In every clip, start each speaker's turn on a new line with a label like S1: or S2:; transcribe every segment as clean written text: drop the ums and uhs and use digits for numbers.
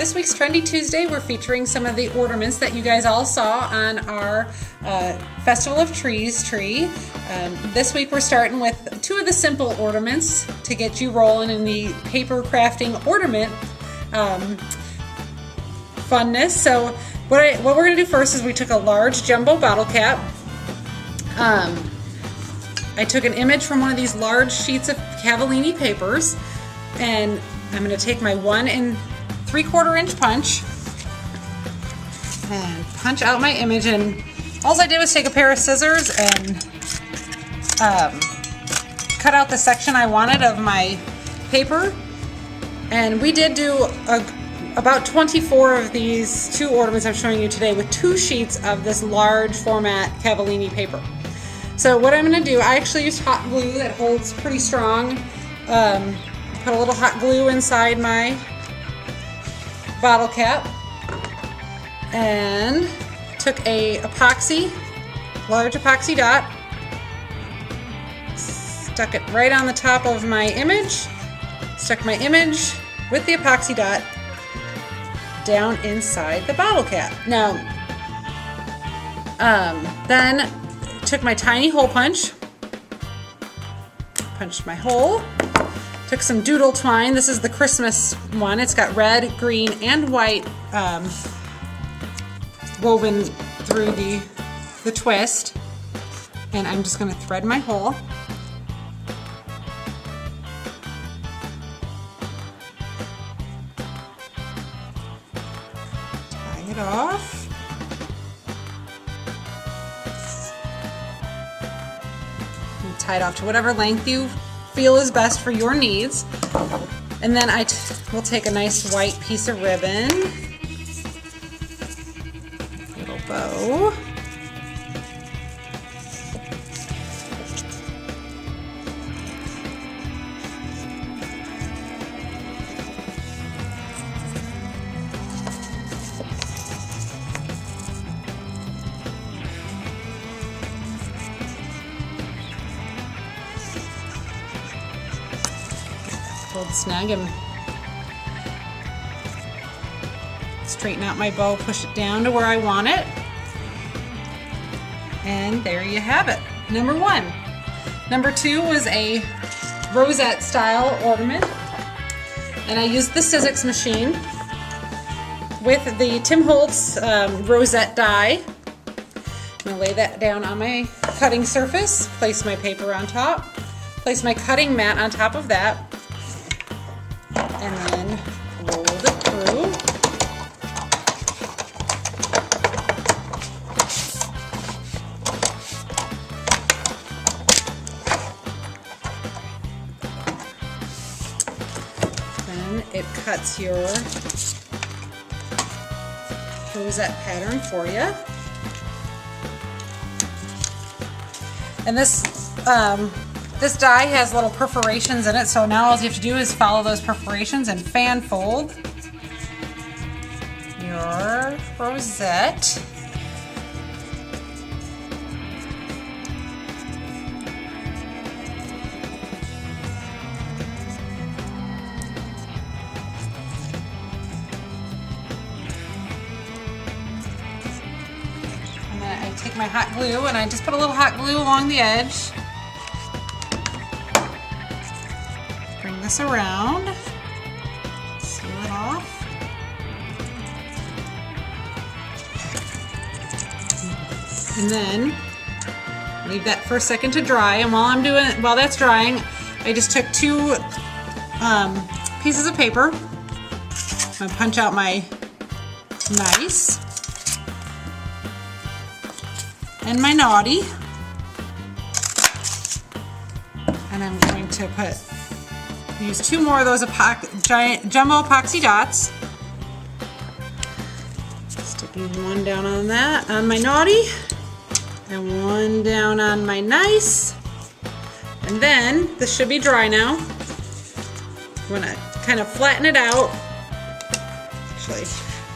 S1: This week's Trendy Tuesday, we're featuring some of the ornaments that you guys all saw on our Festival of Trees tree. This week we're starting with two of the simple ornaments to get you rolling in the paper crafting ornament funness. So what we're going to do first is we took a large jumbo bottle cap. I took an image from one of these large sheets of cavallini papers, and I'm going to take my 1 3/4 inch punch and punch out my image. And all I did was take a pair of scissors and cut out the section I wanted of my paper. And we did do about 24 of these two ornaments I'm showing you today with 2 sheets of this large format cavallini paper. So what I'm going to do, I actually used hot glue that holds pretty strong. Put a little hot glue inside my bottle cap and took a large epoxy dot, stuck it right on the top of my image, stuck my image with the epoxy dot down inside the bottle cap. Now, then took my tiny hole punch, punched my hole. Took some doodle twine. This is the Christmas one. It's got red, green, and white woven through the twist. And I'm just going to thread my hole. Tie it off. And tie it off to whatever length you feel is best for your needs. And then we'll take a nice white piece of ribbon, little bow, snug, and straighten out my bow, push it down to where I want it, and there you have it, number 1. Number 2 was a rosette style ornament, and I used the Sizzix machine with the Tim Holtz rosette die. I'm going to lay that down on my cutting surface, place my paper on top, place my cutting mat on top of that, and then roll it through. Then it cuts your rosette pattern for you. And this die has little perforations in it, so now all you have to do is follow those perforations and fan fold your rosette. And then I take my hot glue and I just put a little hot glue along the edge. This around, seal it off, and then leave that for a second to dry. And while that's drying, I just took 2 pieces of paper. I'm going to punch out my nice and my naughty, and I'm going to use 2 more of those giant jumbo epoxy dots. Sticking 1 down on my naughty and 1 down on my nice. And then this should be dry now. I'm going to kind of flatten it out. Actually,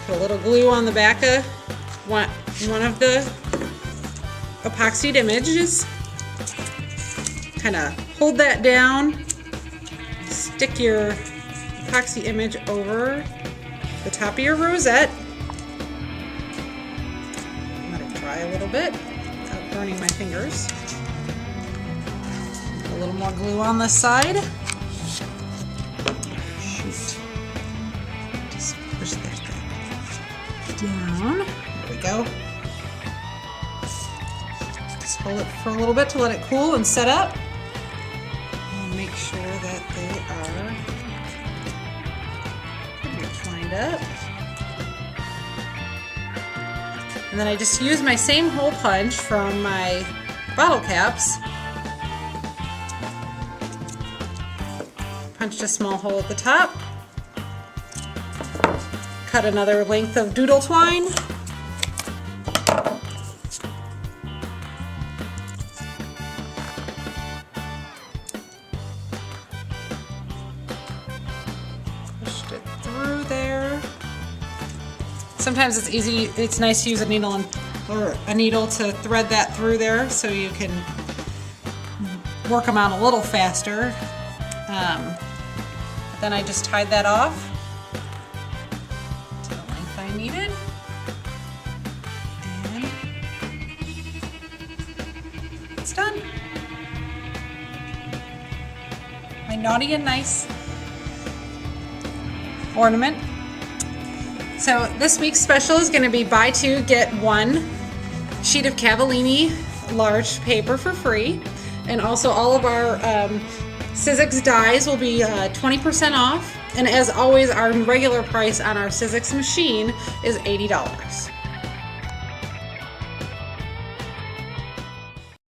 S1: put a little glue on the back of one of the epoxied images. Kind of hold that down. Stick your epoxy image over the top of your rosette. Let it dry a little bit without burning my fingers. A little more glue on this side. Shoot. Just push that back down. There we go. Just hold it for a little bit to let it cool and set up. And make sure that they are pretty lined up. And then I just use my same hole punch from my bottle caps. Punched a small hole at the top. Cut another length of doodle twine. Pushed it through there. Sometimes it's nice to use a needle to thread that through there so you can work them out a little faster. Then I just tied that off to the length I needed. And it's done. My naughty and nice ornament. So this week's special is going to be buy two, get one sheet of Cavallini large paper for free. And also all of our Sizzix dies will be 20% off. And as always, our regular price on our Sizzix machine is $80.